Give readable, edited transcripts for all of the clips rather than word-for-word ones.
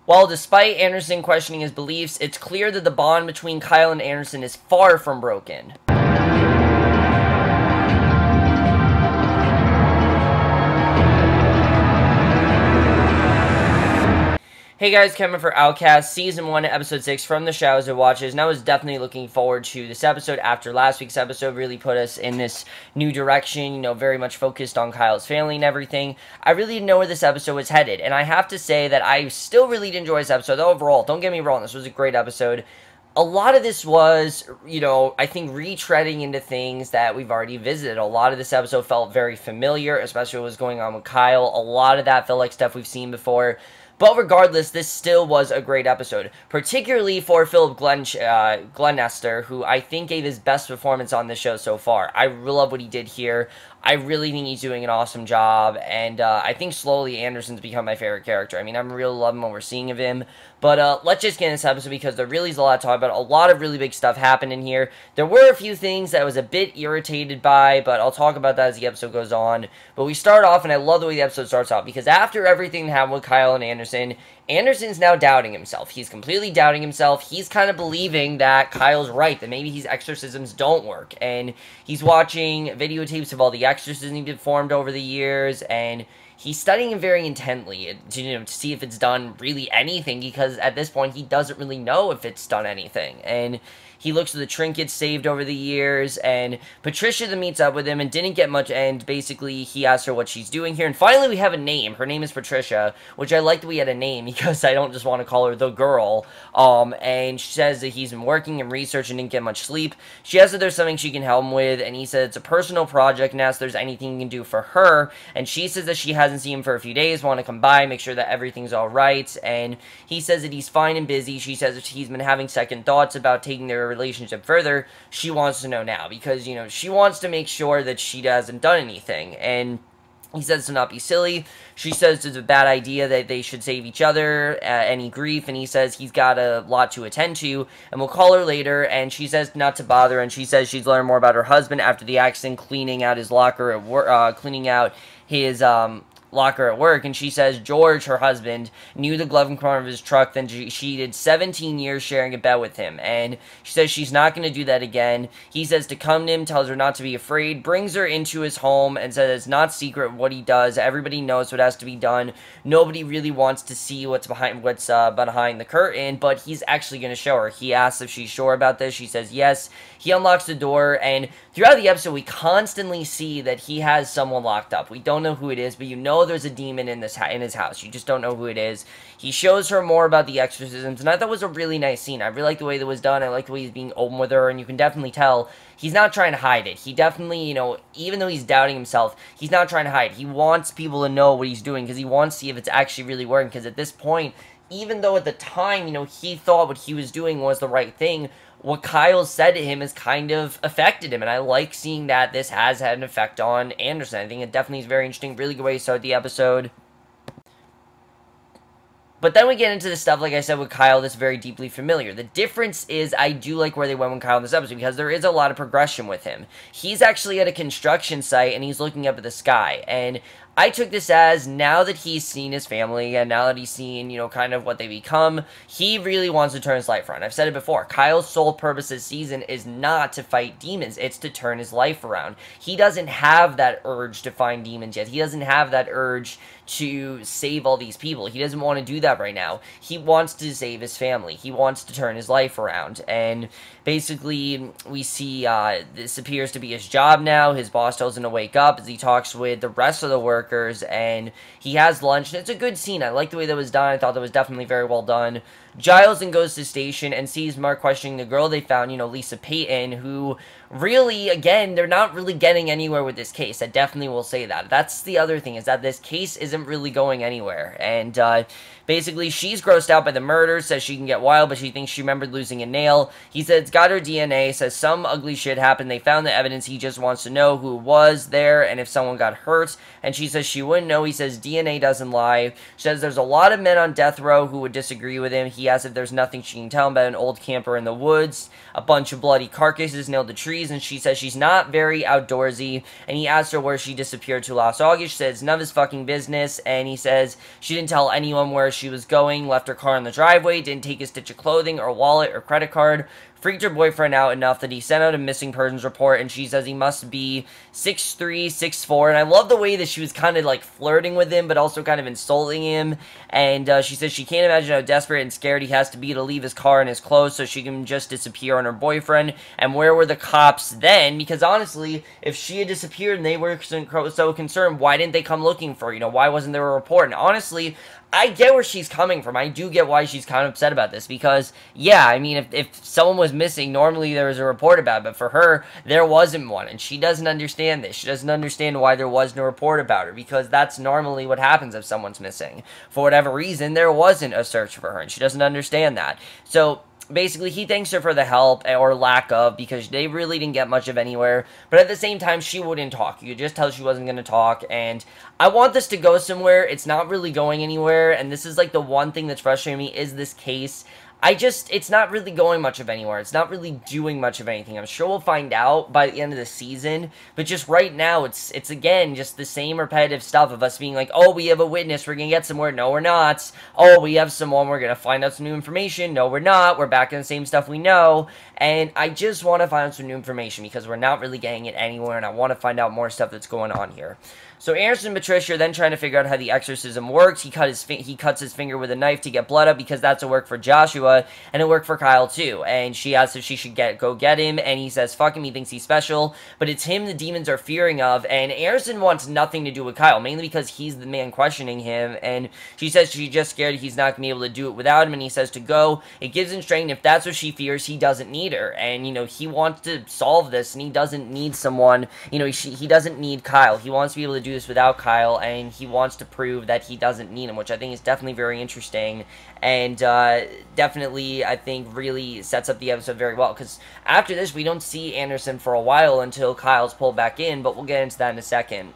While despite Anderson questioning his beliefs, it's clear that the bond between Kyle and Anderson is far from broken. Hey guys, Kevin for Outcast, Season 1, Episode 6 from the Shadows of Watches, and I was definitely looking forward to this episode after last week's episode really put us in this new direction, very much focused on Kyle's family and everything. I really didn't know where this episode was headed, and I have to say that I still really did enjoy this episode. Overall, don't get me wrong, this was a great episode. A lot of this was, I think retreading into things that we've already visited. A lot of this episode felt very familiar, especially what was going on with Kyle. A lot of that felt like stuff we've seen before. But regardless, this still was a great episode, particularly for Philip Glenister, who I think gave his best performance on the show so far. I really love what he did here. I really think he's doing an awesome job, and I think slowly Anderson's become my favorite character. I mean, I'm really loving what we're seeing of him, but let's just get in this episode because there really is a lot to talk about. A lot of really big stuff happened in here. There were a few things that I was a bit irritated by, but I'll talk about that as the episode goes on. But we start off, and I love the way the episode starts off, because after everything that happened with Kyle and Anderson, Anderson's now doubting himself. He's completely doubting himself. He's kind of believing that Kyle's right, that maybe his exorcisms don't work. And he's watching videotapes of all the exorcisms he performed over the years, and he's studying him very intently to see if it's done really anything, because at this point he doesn't really know if it's done anything. And he looks at the trinkets saved over the years, and Patricia then meets up with him and didn't get much, and basically he asks her what she's doing here, and finally we have a name. Her name is Patricia, which I like that we had a name, because I don't just want to call her the girl, and she says that he's been working and research and didn't get much sleep. She asks if there's something she can help him with, and he said it's a personal project, and asks if there's anything he can do for her, and she says that she hasn't seen him for a few days, want to come by, make sure that everything's alright, and he says that he's fine and busy. She says that he's been having second thoughts about taking their relationship further. She wants to know now, because, she wants to make sure that she hasn't done anything, and he says to not be silly. She says it's a bad idea, that they should save each other any grief, and he says he's got a lot to attend to, and we'll call her later, and she says not to bother, and she says she's learned more about her husband after the accident, cleaning out his locker at work, cleaning out his, locker at work, and she says George, her husband, knew the glove compartment of his truck, then she did 17 years sharing a bed with him, and she says she's not going to do that again. He says to come to him, tells her not to be afraid, brings her into his home, and says it's not secret what he does. Everybody knows what has to be done. Nobody really wants to see what's behind the curtain, but he's actually going to show her. He asks if she's sure about this. She says yes. He unlocks the door, and throughout the episode, we constantly see that he has someone locked up. We don't know who it is, but there's a demon in his house. You just don't know who it is. He shows her more about the exorcisms, and I thought it was a really nice scene. I really like the way that was done. I like the way he's being open with her, and you can definitely tell he's not trying to hide it. He definitely, even though he's doubting himself, he's not trying to hide. He wants people to know what he's doing, because he wants to see if it's actually really working, because at this point, even though at the time, he thought what he was doing was the right thing, what Kyle said to him has kind of affected him, and I like seeing that this has had an effect on Anderson. I think it definitely is very interesting, really good way to start the episode. But then we get into the stuff, like I said, with Kyle that's very deeply familiar. The difference is I do like where they went with Kyle in this episode, because there is a lot of progression with him. He's actually at a construction site, and he's looking up at the sky, and I took this as, now that he's seen his family, and now that he's seen, kind of what they become, he really wants to turn his life around. I've said it before, Kyle's sole purpose this season is not to fight demons, it's to turn his life around. He doesn't have that urge to find demons yet. He doesn't have that urge to save all these people. He doesn't want to do that right now. He wants to save his family. He wants to turn his life around, and basically, we see this appears to be his job now. His boss tells him to wake up as he talks with the rest of the workers, and he has lunch, and it's a good scene. I like the way that was done. I thought that was definitely very well done. Giles then goes to the station and sees Mark questioning the girl they found, Lisa Payton, who really, again, they're not really getting anywhere with this case. I definitely will say that. That's the other thing, is that this case isn't really going anywhere, and basically, she's grossed out by the murder, says she can get wild, but she thinks she remembered losing a nail. He says it's got her DNA, says some ugly shit happened, they found the evidence, he just wants to know who was there and if someone got hurt, and she says she wouldn't know. He says DNA doesn't lie. She says there's a lot of men on death row who would disagree with him. He asks if there's nothing she can tell him about an old camper in the woods, a bunch of bloody carcasses nailed to trees, reason, she says she's not very outdoorsy, and he asks her where she disappeared to last August. She says none of his fucking business, and he says she didn't tell anyone where she was going, left her car in the driveway, didn't take a stitch of clothing or wallet or credit card, freaked her boyfriend out enough that he sent out a missing persons report, and she says he must be 6'3", 6'4", and I love the way that she was kind of like flirting with him, but also kind of insulting him, and she says she can't imagine how desperate and scared he has to be to leave his car and his clothes so she can just disappear on her boyfriend, and where were the cops then? Because honestly, if she had disappeared and they were so concerned, why didn't they come looking for her? You know, why wasn't there a report? And honestly, I get where she's coming from. I do get why she's kind of upset about this, because, yeah, I mean, if someone was missing, normally there was a report about it, but for her, there wasn't one, and she doesn't understand this. She doesn't understand why there was no report about her, because that's normally what happens if someone's missing. For whatever reason, there wasn't a search for her, and she doesn't understand that. So basically, he thanks her for the help, or lack of, because they really didn't get much of anywhere, but at the same time, she wouldn't talk. You could just tell she wasn't going to talk, and I want this to go somewhere. It's not really going anywhere, and this is like the one thing that's frustrating me is this case. It's not really going much of anywhere. It's not really doing much of anything. I'm sure we'll find out by the end of the season, but just right now, it's again, just the same repetitive stuff of us being like, oh, we have a witness, we're gonna get somewhere. No, we're not. Oh, we have someone, we're gonna find out some new information. No, we're not. We're back in the same stuff we know, and I just want to find out some new information, because we're not really getting it anywhere, and I want to find out more stuff that's going on here. So Anderson and Patricia are then trying to figure out how the exorcism works. He cuts his finger with a knife to get blood up, because that's what worked for Joshua, and it worked for Kyle too. And she asks if she should go get him, and he says fuck him, he thinks he's special, but it's him the demons are fearing of. And Anderson wants nothing to do with Kyle, mainly because he's the man questioning him, and she says she's just scared he's not going to be able to do it without him, and he says to go. It gives him strength. If that's what she fears, he doesn't need her, and, you know, he wants to solve this, and he doesn't need someone, you know, he doesn't need Kyle. He wants to be able to do this without Kyle, and he wants to prove that he doesn't need him, which I think is definitely very interesting, and definitely, I think, really sets up the episode very well, because after this, we don't see Anderson for a while until Kyle's pulled back in, but we'll get into that in a second.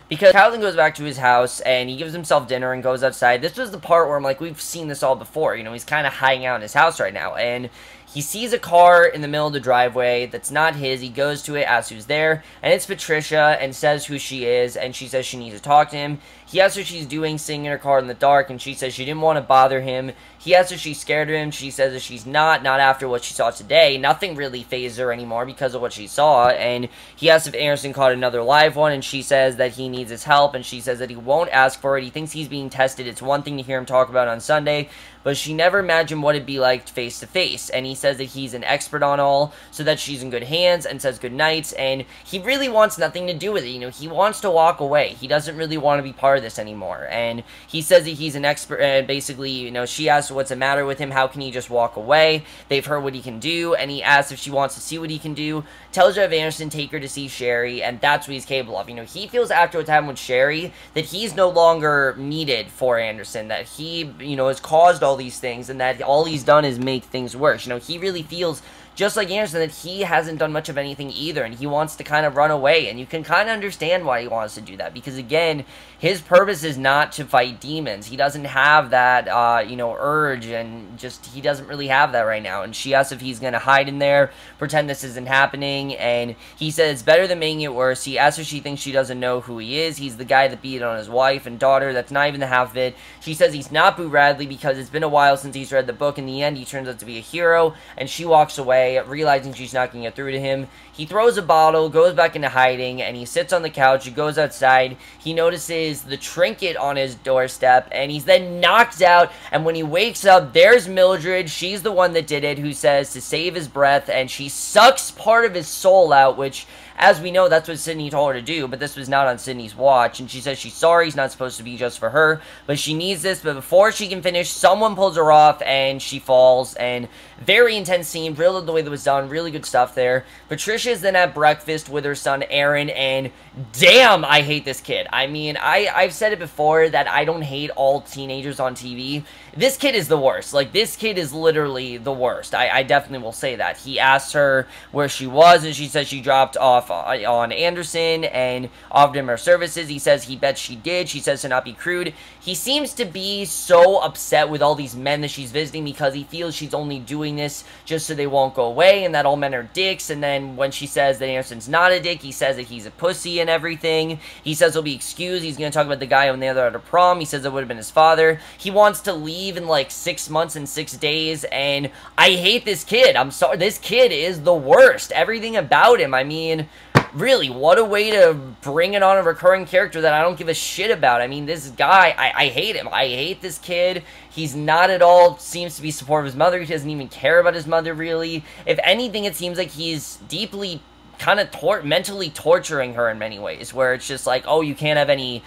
Because Kyle then goes back to his house, and he gives himself dinner and goes outside. This was the part where I'm like, we've seen this all before. You know, he's kind of hiding out in his house right now, and he sees a car in the middle of the driveway that's not his. He goes to it, asks who's there, and it's Patricia, and says who she is, and she says she needs to talk to him. He asks what she's doing, sitting in her car in the dark, and she says she didn't want to bother him. He asks if she's scared of him. She says that she's not after what she saw today. Nothing really fazed her anymore because of what she saw, and he asks if Anderson caught another live one, and she says that he needs his help, and she says that he won't ask for it. He thinks he's being tested. It's one thing to hear him talk about on Sunday, but she never imagined what it'd be like face to face, and he says that he's an expert on all, so that she's in good hands, and says good nights, and he really wants nothing to do with it. You know, he wants to walk away. He doesn't really want to be part of this anymore, and he says that he's an expert, and basically, you know, she asks what's the matter with him, how can he just walk away? They've heard what he can do, and he asks if she wants to see what he can do, tells her of Anderson, take her to see Sherry, and that's what he's capable of. You know, he feels after what's happened with Sherry, that he's no longer needed for Anderson, that he, you know, has caused all these things, and that all he's done is make things worse. You know, he really feels, just like Anderson, that he hasn't done much of anything either, and he wants to kind of run away, and you can kind of understand why he wants to do that, because again, his purpose is not to fight demons. He doesn't have that, you know, urge, and just, he doesn't really have that right now, and she asks if he's going to hide in there, pretend this isn't happening, and he says it's better than making it worse. He asks if she thinks she doesn't know who he is. He's the guy that beat on his wife and daughter. That's not even the half of it. She says he's not Boo Radley because it's been a while since he's read the book. In the end, he turns out to be a hero, and she walks away, realizing she's not going to get through to him. He throws a bottle, goes back into hiding, and he sits on the couch. He goes outside. He notices the trinket on his doorstep, and he's then knocked out, and when he wakes up, there's Mildred. She's the one that did it, who says to save his breath, and she sucks part of his soul out, which, as we know, that's what Sidney told her to do, but this was not on Sidney's watch, and she says she's sorry, it's not supposed to be just for her, but she needs this. But before she can finish, someone pulls her off, and she falls, and very intense scene, really the way that was done, really good stuff there. Patricia is then at breakfast with her son Aaron, and Damn, I hate this kid. I mean, I've said it before that I don't hate all teenagers on TV. This kid is the worst. Like, this kid is literally the worst. I definitely will say that. He asked her where she was, and she said she dropped off on Anderson and offered him her services. He says he bets she did. She says to not be crude. He seems to be so upset with all these men that she's visiting because he feels she's only doing this just so they won't go away and that all men are dicks. And then when she says that Anderson's not a dick, he says that he's a pussy and everything. He says he'll be excused. He's going to talk about the guy when they were at a prom. He says it would have been his father. He wants to leave in like 6 months and 6 days, and I hate this kid. I'm sorry. This kid is the worst. Everything about him. I mean, really, what a way to bring it on a recurring character that I don't give a shit about. I mean, this guy, I hate him. I hate this kid. He's not at all, seems to be supportive of his mother. He doesn't even care about his mother, really. If anything, it seems like he's deeply kind of mentally torturing her in many ways, where it's just like, oh, you can't have any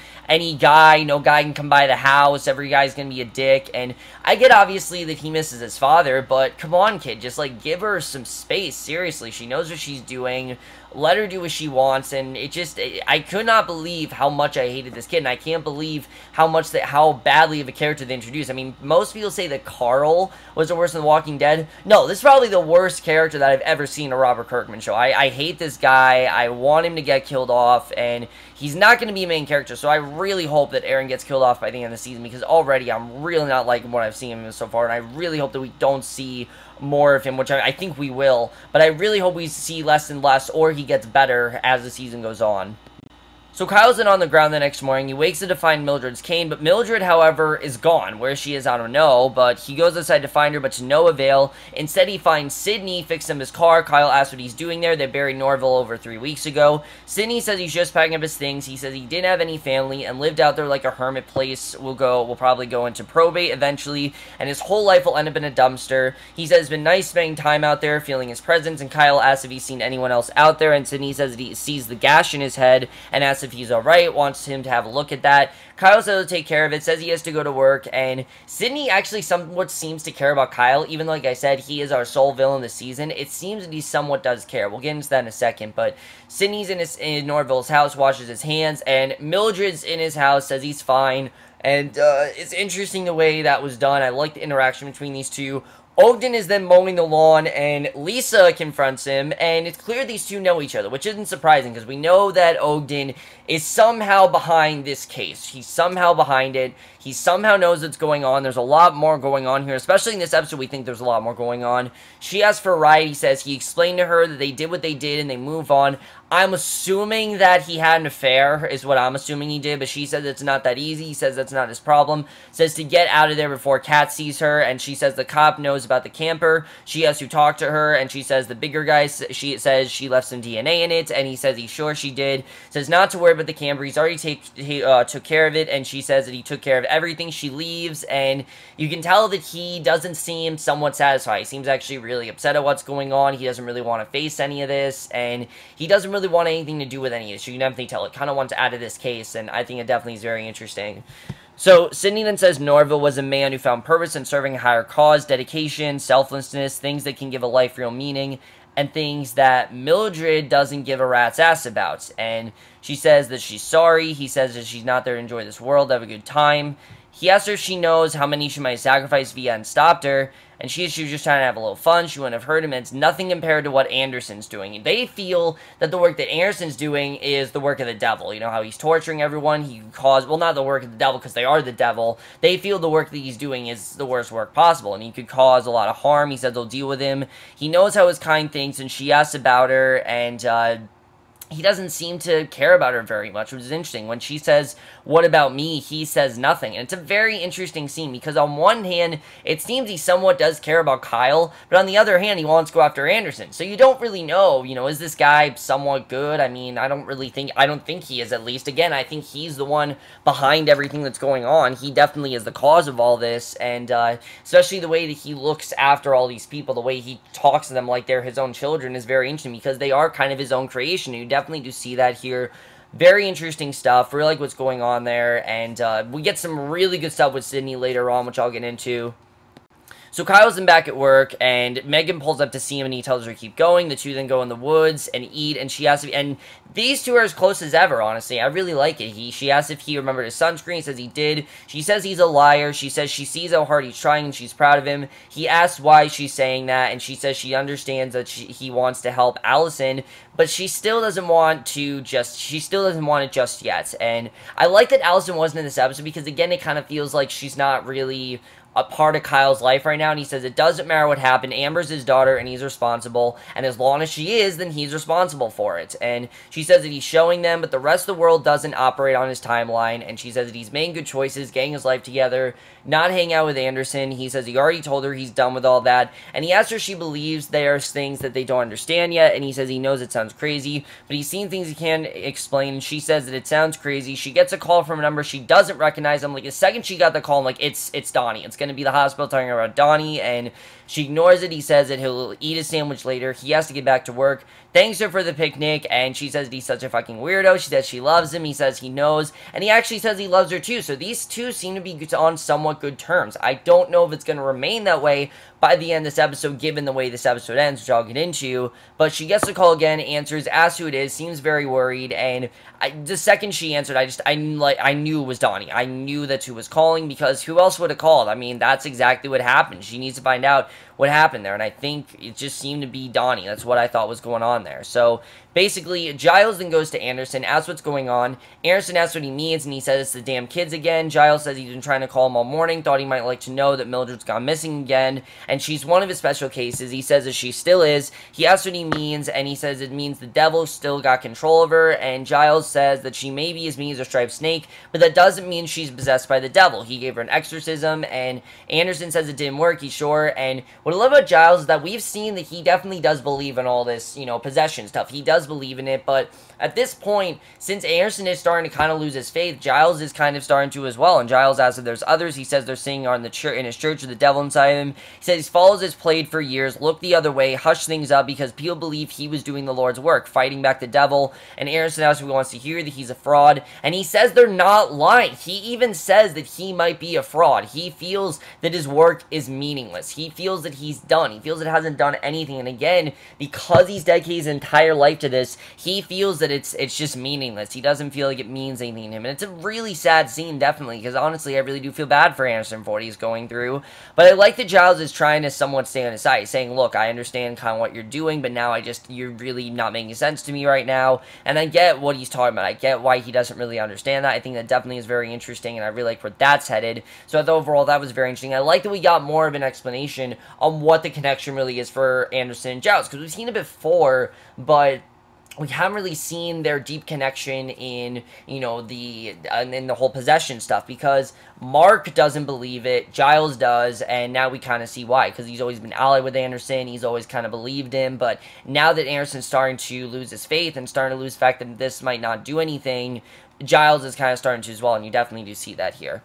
guy, no guy can come by the house, every guy's gonna be a dick. And I get obviously that he misses his father, but come on, kid, just like give her some space. Seriously, she knows what she's doing. Let her do what she wants. And I could not believe how much I hated this kid, and I can't believe how badly of a character they introduced. I mean, most people say that Carl was the worst in The Walking Dead. No, this is probably the worst character that I've ever seen in a Robert Kirkman show. I hate this guy. I want him to get killed off, and he's not going to be a main character, so I really hope that Aaron gets killed off by the end of the season, because already I'm really not liking what I've seen him so far, and I really hope that we don't see more of him, which I think we will, but I really hope we see less and less, or he gets better as the season goes on. So Kyle's in on the ground the next morning. He wakes up to find Mildred's cane, but Mildred, however, is gone. Where she is, I don't know, but he goes outside to find her, but to no avail. Instead, he finds Sidney, fixed him his car. Kyle asks what he's doing there. They buried Norville over 3 weeks ago. Sidney says he's just packing up his things. He says he didn't have any family and lived out there like a hermit place. Will probably go into probate eventually, and his whole life will end up in a dumpster. He says it's been nice spending time out there, feeling his presence, and Kyle asks if he's seen anyone else out there, and Sidney says that he sees the gash in his head, and asks if he's alright, wants him to have a look at that. Kyle says he'll take care of it, says he has to go to work, and Sidney actually somewhat seems to care about Kyle, even though, like I said, he is our sole villain this season. It seems that he somewhat does care. We'll get into that in a second, but Sidney's in Norville's house, washes his hands, and Mildred's in his house, says he's fine, and it's interesting the way that was done. I like the interaction between these two. Ogden is then mowing the lawn, and Lisa confronts him, and it's clear these two know each other, which isn't surprising, because we know that Ogden is somehow behind this case. He's somehow behind it. He somehow knows what's going on. There's a lot more going on here, especially in this episode. We think there's a lot more going on. She asks for a ride. He says he explained to her that they did what they did, and they move on. I'm assuming that he had an affair, is what I'm assuming he did, but she says it's not that easy. He says that's not his problem. Says to get out of there before Kat sees her, and she says the cop knows about the camper. She has to talk to her, and she says the bigger guy, she says she left some DNA in it, and he says he's sure she did. Says not to worry about the camper. He's already took care of it, and she says that he took care of everything. She leaves, and you can tell that he doesn't seem somewhat satisfied. He seems actually really upset at what's going on. He doesn't really want to face any of this, and he doesn't really want anything to do with any of this. You can definitely tell it kind of wants out of this case, and I think it definitely is very interesting. So, Sidney then says Norville was a man who found purpose in serving a higher cause, dedication, selflessness, things that can give a life real meaning, and things that Mildred doesn't give a rat's ass about. And she says that she's sorry. He says that she's not there to enjoy this world, have a good time. He asks her if she knows how many she might sacrifice if he hadn't stopped her, and she was just trying to have a little fun. She wouldn't have heard him, and it's nothing compared to what Anderson's doing. They feel that the work that Anderson's doing is the work of the devil. You know, how he's torturing everyone. He cause, well, not the work of the devil, because they are the devil. They feel the work that he's doing is the worst work possible, and he could cause a lot of harm. He says they'll deal with him. He knows how his kind thinks, and she asks about her, and he doesn't seem to care about her very much, which is interesting. When she says, what about me, he says nothing. And it's a very interesting scene, because on one hand, it seems he somewhat does care about Kyle, but on the other hand, he wants to go after Anderson. So you don't really know, is this guy somewhat good? I mean, I don't think he is, at least. Again, I think he's the one behind everything that's going on. He definitely is the cause of all this, and especially the way that he looks after all these people, the way he talks to them like they're his own children is very interesting, because they are kind of his own creation. You definitely do see that here. Very interesting stuff. Really like what's going on there, and we get some really good stuff with Sidney later on, which I'll get into. So Kyle's in back at work, and Megan pulls up to see him, and he tells her to keep going. The two then go in the woods and eat, and she asks, and these two are as close as ever, honestly. I really like it. She asks if he remembered his sunscreen. He says he did. She says he's a liar. She says she sees how hard he's trying, and she's proud of him. He asks why she's saying that, and she says she understands that he wants to help Allison, but she still doesn't want it just yet. And I like that Allison wasn't in this episode, because again, it kind of feels like she's not really a part of Kyle's life right now, and he says it doesn't matter what happened. Amber's his daughter, and he's responsible, and as long as she is, then he's responsible for it. And she says that he's showing them, but the rest of the world doesn't operate on his timeline, and she says that he's making good choices, getting his life together, not hanging out with Anderson. He says he already told her he's done with all that, and he asks her if she believes there's things that they don't understand yet, and he says he knows it sounds crazy, but he's seen things he can't explain, and she says that it sounds crazy. She gets a call from a number she doesn't recognize. I'm like, the second she got the call, I'm like, it's Donnie. It's going to be the hospital talking about Donnie, and she ignores it. He says that he'll eat a sandwich later. He has to get back to work. Thanks her for the picnic, and she says that he's such a fucking weirdo. She says she loves him. He says he knows, and he actually says he loves her too. So these two seem to be on somewhat good terms. I don't know if it's going to remain that way by the end of this episode, given the way this episode ends, which I'll get into. But she gets the call again, answers, asks who it is, seems very worried, and the second she answered, I knew it was Donnie. I knew that's who was calling, because who else would have called? I mean, that's exactly what happened. She needs to find out what happened there, and I think it just seemed to be Donnie. That's what I thought was going on there. So basically, Giles then goes to Anderson, asks what's going on. Anderson asks what he means, and he says it's the damn kids again. Giles says he's been trying to call him all morning, thought he might like to know that Mildred's gone missing again, and she's one of his special cases. He says that she still is. He asks what he means, and he says it means the devil still got control of her, and Giles says that she may be as mean as a striped snake, but that doesn't mean she's possessed by the devil. He gave her an exorcism, and Anderson says it didn't work, he's sure. And what I love about Giles is that we've seen that he definitely does believe in all this, possession stuff. He does believe in it, but at this point, since Anderson is starting to kind of lose his faith, Giles is kind of starting to as well. And Giles asks if there's others. He says they're singing in his church with the devil inside him. He says he follows his played for years, look the other way, hush things up, because people believe he was doing the Lord's work, fighting back the devil. And Anderson asks if he wants to hear that he's a fraud, and he says they're not lying. He even says that he might be a fraud. He feels that his work is meaningless. He feels that he's done. He feels it hasn't done anything. And again, because he's dedicated his entire life to this, he feels that it's just meaningless. He doesn't feel like it means anything to him. And it's a really sad scene, definitely, because honestly, I really do feel bad for Anderson for what he's going through. But I like that Giles is trying to somewhat stay on his side, saying, look, I understand kind of what you're doing, but now you're really not making sense to me right now. And I get what he's talking about. I get why he doesn't really understand that. I think that definitely is very interesting, and I really like where that's headed. So I thought overall that was very interesting. I like that we got more of an explanation on what the connection really is for Anderson and Giles, because we've seen it before, but we haven't really seen their deep connection in, in the whole possession stuff, because Mark doesn't believe it, Giles does, and now we kind of see why, because he's always been allied with Anderson, he's always kind of believed him, but now that Anderson's starting to lose his faith and starting to lose the fact that this might not do anything, Giles is kind of starting to as well, and you definitely do see that here.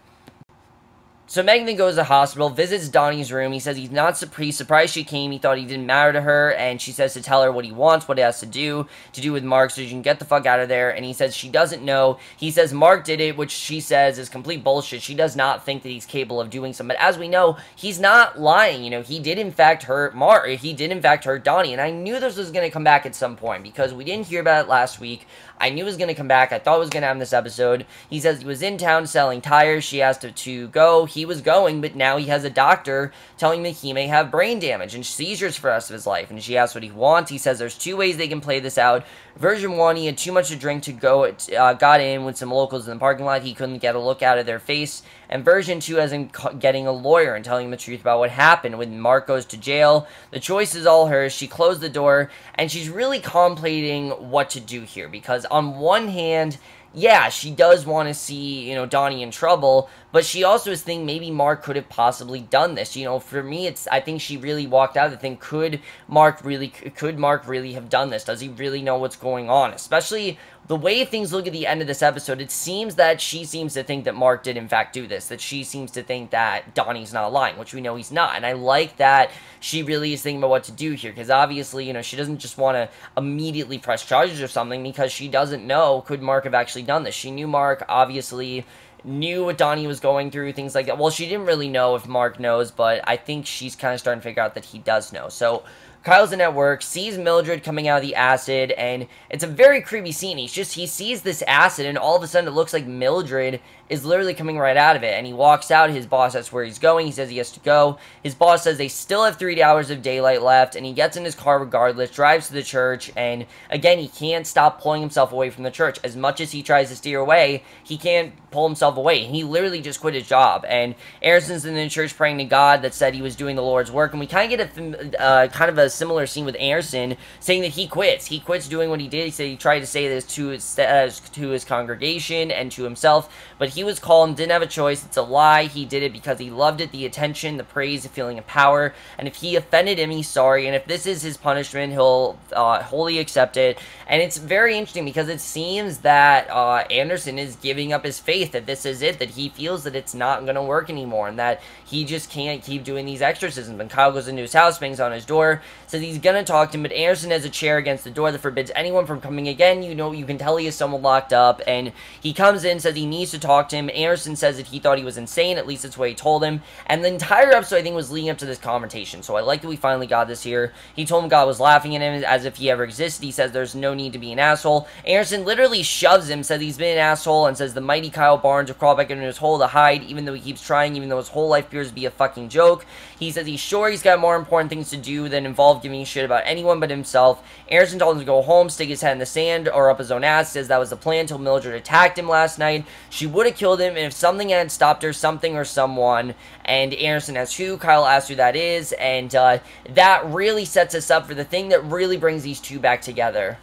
So Megan then goes to the hospital, visits Donnie's room. He says he's not surprised she came. He thought he didn't matter to her, and she says to tell her what he wants, what it has to do with Mark, so she can get the fuck out of there. And he says she doesn't know. He says Mark did it, which she says is complete bullshit. She does not think that he's capable of doing something. But as we know, he's not lying. He did in fact hurt Mark. He did in fact hurt Donnie, and I knew this was going to come back at some point, because we didn't hear about it last week. I knew it was going to come back. I thought it was going to happen this episode. He says he was in town selling tires. She asked him to go. He was going, but now he has a doctor telling him that he may have brain damage and seizures for the rest of his life. And she asks what he wants. He says there's two ways they can play this out. Version 1, he had too much to drink to go, got in with some locals in the parking lot. He couldn't get a look out of their face. And version 2 has him getting a lawyer and telling him the truth about what happened when Mark goes to jail. The choice is all hers. She closed the door, and she's really contemplating what to do here, because on one hand, yeah, she does want to see, Donnie in trouble, but she also is thinking maybe Mark could have possibly done this. For me, I think she really walked out of the thing. Could Mark really have done this? Does he really know what's going on? Especially the way things look at the end of this episode, it seems that she seems to think that Mark did in fact do this, that she seems to think that Donnie's not lying, which we know he's not, and I like that she really is thinking about what to do here, because obviously, she doesn't just want to immediately press charges or something, because she doesn't know, could Mark have actually done this? She knew Mark, obviously, knew what Donnie was going through, things like that. Well, she didn't really know if Mark knows, but I think she's kind of starting to figure out that he does know. So Kyle's in at work, sees Mildred coming out of the acid, and it's a very creepy scene. He sees this acid, and all of a sudden it looks like Mildred is literally coming right out of it, and he walks out. His boss asks where he's going. He says he has to go. His boss says they still have 3 hours of daylight left, and he gets in his car regardless, drives to the church, and again, he can't stop pulling himself away from the church. As much as he tries to steer away, he can't pull himself away. He literally just quit his job, and Ariston's in the church praying to God that said he was doing the Lord's work, and we kind of get a kind of a similar scene with Ariston saying that he quits. He quits doing what he did. He said he tried to say this to his congregation and to himself, but he was called and didn't have a choice. It's a lie. He did it because he loved it, the attention, the praise, the feeling of power, and if he offended him, he's sorry, and if this is his punishment, he'll wholly accept it. And it's very interesting because it seems that Anderson is giving up his faith that this is it, that he feels that it's not going to work anymore, and that he just can't keep doing these exorcisms. And Kyle goes into his house, bangs on his door, says he's going to talk to him, but Anderson has a chair against the door that forbids anyone from coming again. You can tell he has someone locked up, and he comes in, says he needs to talk to him. Anderson says that he thought he was insane, at least that's what he told him, and the entire episode, I think, was leading up to this confrontation, so I like that we finally got this here. He told him God was laughing at him as if he ever existed. He says there's no need to be an asshole. Anderson literally shoves him, says he's been an asshole, and says the mighty Kyle Barnes will crawl back into his hole to hide, even though he keeps trying, even though his whole life appears to be a fucking joke. He says he's sure he's got more important things to do than involve giving a shit about anyone but himself. Anderson told him to go home, stick his head in the sand, or up his own ass. Says that was the plan until Mildred attacked him last night. She would have killed him if something had stopped her, something or someone. And Anderson asks who. Kyle asks who that is, and that really sets us up for the thing that really brings these two back together.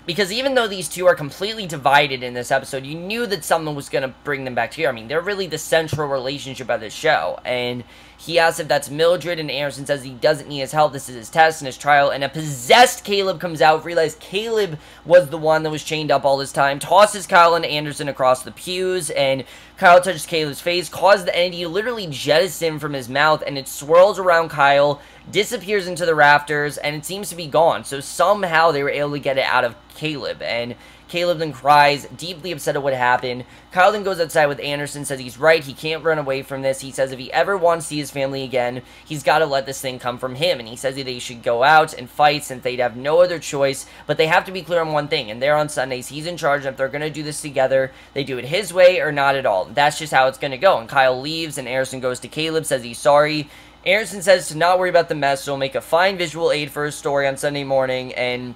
Because even though these two are completely divided in this episode, you knew that something was going to bring them back together. I mean, they're really the central relationship of this show. And he asks if that's Mildred, and Anderson says he doesn't need his help. This is his test and his trial. And a possessed Caleb comes out, realizes Caleb was the one that was chained up all this time, tosses Kyle and Anderson across the pews, and Kyle touches Caleb's face, causes the entity to literally jettison from his mouth, and it swirls around Kyle, disappears into the rafters, and it seems to be gone. So somehow they were able to get it out of Caleb, and Caleb then cries, deeply upset at what happened. Kyle then goes outside with Anderson, says he's right, he can't run away from this. He says if he ever wants to see his family again, he's got to let this thing come from him. And he says that they should go out and fight since they'd have no other choice, but they have to be clear on one thing, and they're on Sundays, he's in charge, and if they're going to do this together, they do it his way or not at all. That's just how it's going to go. And Kyle leaves, and Anderson goes to Caleb, says he's sorry. Anderson says to not worry about the mess, so he'll make a fine visual aid for his story on Sunday morning, and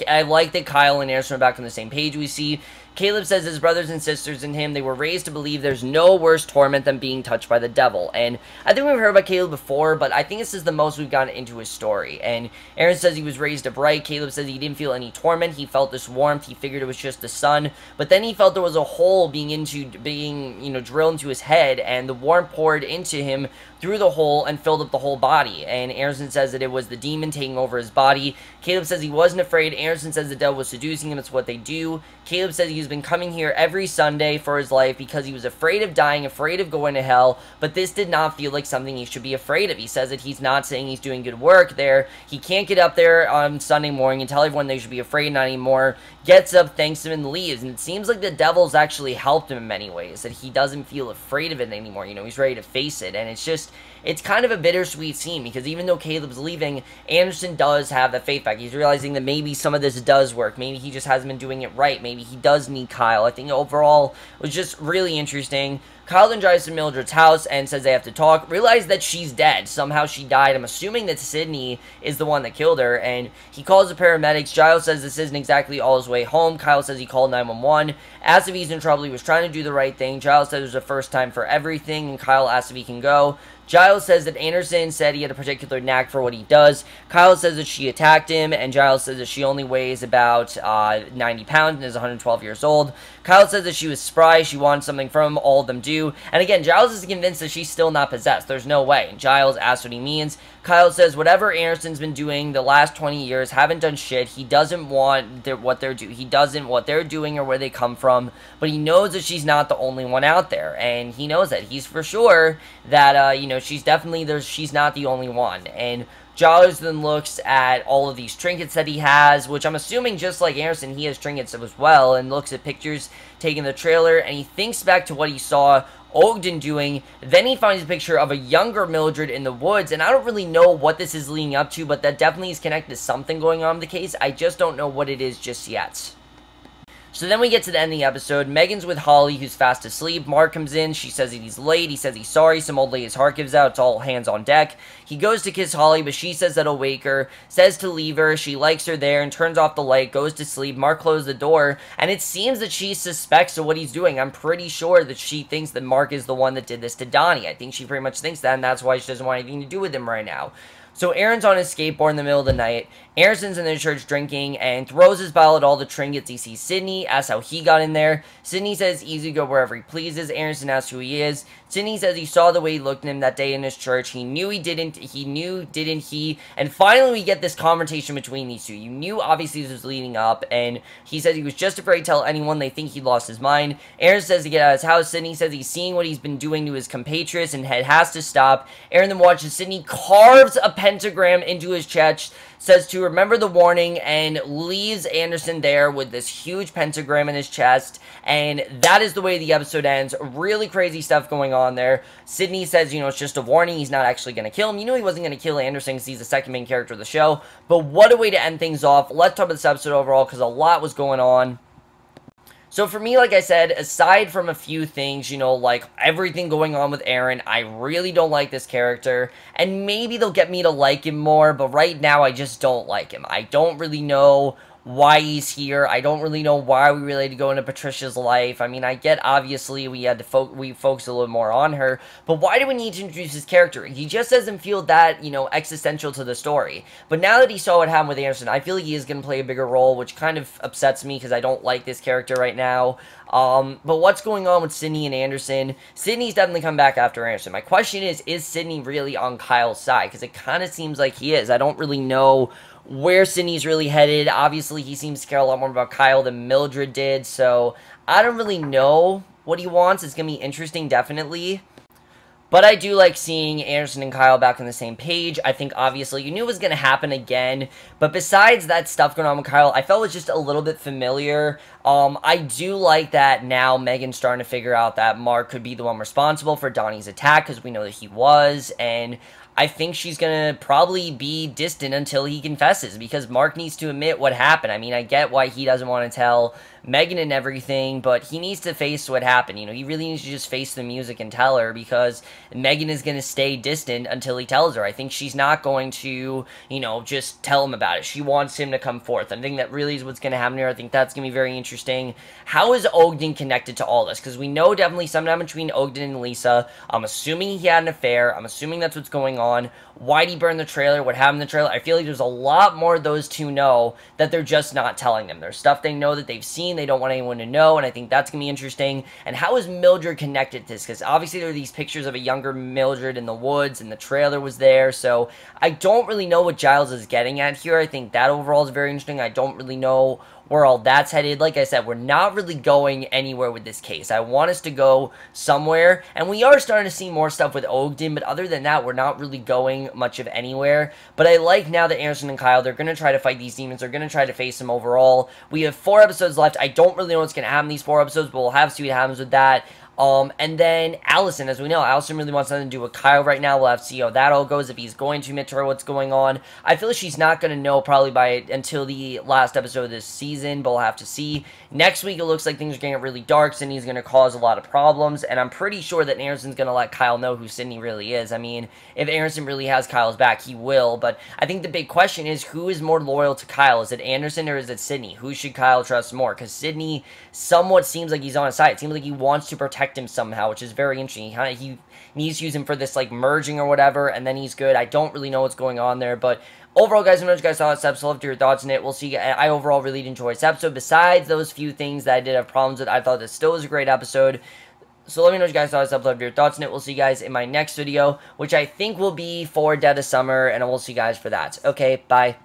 I like that Kyle and Anderson are back on the same page. We see Caleb says his brothers and sisters and him, they were raised to believe there's no worse torment than being touched by the devil. And I think we've heard about Caleb before, but I think this is the most we've gotten into his story. And Aaron says he was raised upright. Caleb says he didn't feel any torment. He felt this warmth. He figured it was just the sun. But then he felt there was a hole being drilled into his head, and the warmth poured into him through the hole and filled up the whole body. And Anderson says that it was the demon taking over his body. Caleb says he wasn't afraid. Anderson says the devil was seducing him. It's what they do. Caleb says he's been coming here every Sunday for his life because he was afraid of dying, afraid of going to hell, but this did not feel like something he should be afraid of. He says that he's not saying he's doing good work there. He can't get up there on Sunday morning and tell everyone they should be afraid not anymore. Gets up, thanks him, and leaves. And it seems like the devil's actually helped him in many ways, that he doesn't feel afraid of it anymore. You know, he's ready to face it, and it's kind of a bittersweet scene, because even though Caleb's leaving, Anderson does have that faith back. He's realizing that maybe some of this does work. Maybe he just hasn't been doing it right. Maybe he does need Kyle. I think overall it was just really interesting. Kyle then drives to Mildred's house and says they have to talk. Realize that she's dead. Somehow she died. I'm assuming that Sidney is the one that killed her. And he calls the paramedics. Giles says this isn't exactly all his way home. Kyle says he called 911. Asks if he's in trouble. He was trying to do the right thing. Giles says there's a first time for everything. And Kyle asks if he can go. Giles says that Anderson said he had a particular knack for what he does. Kyle says that she attacked him, and Giles says that she only weighs about 90 pounds and is 112 years old. Kyle says that she was spry, she wanted something from him, all of them do. And again, Giles is convinced that she's still not possessed. There's no way. And Giles asks what he means. Kyle says whatever Anderson's been doing the last 20 years haven't done shit. He doesn't want what they're doing. He doesn't what they're doing or where they come from. But he knows that she's not the only one out there, and he knows that. He's for sure that she's definitely, she's not the only one. And Giles then looks at all of these trinkets that he has, which I'm assuming, just like Anderson, he has trinkets as well, and looks at pictures taken in the trailer, and he thinks back to what he saw Ogden doing. Then he finds a picture of a younger Mildred in the woods, and I don't really know what this is leading up to, but that definitely is connected to something going on in the case. I just don't know what it is just yet. So then we get to the end of the episode. Megan's with Holly, who's fast asleep. Mark comes in. She says that he's late. He says he's sorry. Some old lady's heart gives out. It's all hands on deck. He goes to kiss Holly, but she says that'll wake her. Says to leave her. She likes her there and turns off the light. Goes to sleep. Mark closes the door. And it seems that she suspects of what he's doing. I'm pretty sure that she thinks that Mark is the one that did this to Donnie. I think she pretty much thinks that, and that's why she doesn't want anything to do with him right now. So Aaron's on his skateboard in the middle of the night. Anderson's in the church drinking and throws his bottle at all the trinkets. He sees Sidney, asks how he got in there. Sidney says easy to go wherever he pleases. Anderson asks who he is. Sidney says he saw the way he looked at him that day in his church. He knew he didn't. He knew, didn't he? And finally we get this confrontation between these two. You knew obviously this was leading up, and he says he was just afraid to tell anyone. They think he lost his mind. Aaron says to get out of his house. Sidney says he's seeing what he's been doing to his compatriots and it has to stop. Aaron then watches Sidney carves a pentagram into his chest, says to remember the warning, and leaves Anderson there with this huge pentagram in his chest. And that is the way the episode ends. Really crazy stuff going on there. Sidney says, it's just a warning. He's not actually going to kill him. You knew he wasn't going to kill Anderson because he's the second main character of the show. But what a way to end things off. Let's talk about this episode overall because a lot was going on. So for me, like I said, aside from a few things, like everything going on with Aaron, I really don't like this character. And maybe they'll get me to like him more, but right now I just don't like him. I don't really know why he's here. I don't really know why we really had to go into Patricia's life. I mean, I get obviously we had to we focus a little more on her, but why do we need to introduce his character? He just doesn't feel that, existential to the story. But now that he saw what happened with Anderson, I feel like he is going to play a bigger role, which kind of upsets me because I don't like this character right now. But what's going on with Sidney and Anderson? Sidney's definitely come back after Anderson. My question is Sidney really on Kyle's side? Because it kind of seems like he is. I don't really know where Sidney's really headed. Obviously, he seems to care a lot more about Kyle than Mildred did, so I don't really know what he wants. It's going to be interesting, definitely. But I do like seeing Anderson and Kyle back on the same page. I think, obviously, you knew it was going to happen again. But besides that stuff going on with Kyle, I felt it was just a little bit familiar. I do like that now Megan's starting to figure out that Mark could be the one responsible for Donnie's attack, because we know that he was, and I think she's going to probably be distant until he confesses, because Mark needs to admit what happened. I mean, I get why he doesn't want to tell Megan and everything, but he needs to face what happened. He really needs to just face the music and tell her, because Megan is going to stay distant until he tells her. I think she's not going to, just tell him about it. She wants him to come forth. I think that really is what's going to happen here. I think that's going to be very interesting. How is Ogden connected to all this? Because we know definitely sometime between Ogden and Lisa. I'm assuming he had an affair. I'm assuming that's what's going on. Why'd he burn the trailer? What happened in the trailer? I feel like there's a lot more those two know that they're just not telling them. There's stuff they know that they've seen. They don't want anyone to know, and I think that's going to be interesting. And how is Mildred connected to this? Because obviously there are these pictures of a younger Mildred in the woods, and the trailer was there, so I don't really know what Giles is getting at here. I think that overall is very interesting. I don't really know where all that's headed. Like I said, we're not really going anywhere with this case. I want us to go somewhere, and we are starting to see more stuff with Ogden, but other than that, we're not really going much of anywhere. But I like now that Anderson and Kyle, they're going to try to fight these demons. They're going to try to face them overall. We have 4 episodes left. I don't really know what's going to happen in these 4 episodes, but we'll have to see what happens with that. And then Allison, as we know, Allison really wants nothing to do with Kyle right now. We'll have to see how that all goes, if he's going to admit to her what's going on. I feel like she's not going to know probably until the last episode of this season, but we'll have to see. Next week, it looks like things are getting really dark. Sidney's going to cause a lot of problems, and I'm pretty sure that Anderson's going to let Kyle know who Sidney really is. I mean, if Anderson really has Kyle's back, he will, but I think the big question is, who is more loyal to Kyle? Is it Anderson or is it Sidney? Who should Kyle trust more? Because Sidney somewhat seems like he's on his side. It seems like he wants to protect him somehow, which is very interesting. He needs to use him for this, merging or whatever, and then he's good. I don't really know what's going on there, but overall, guys, I know you guys saw this episode. Love to hear your thoughts on it. We'll see. I overall really did enjoy this episode. Besides those few things that I did have problems with, I thought this still was a great episode. So let me know what you guys thought of this episode. Love to hear your thoughts on it. We'll see you guys in my next video, which I think will be for Dead of Summer, and we'll see you guys for that. Okay, bye.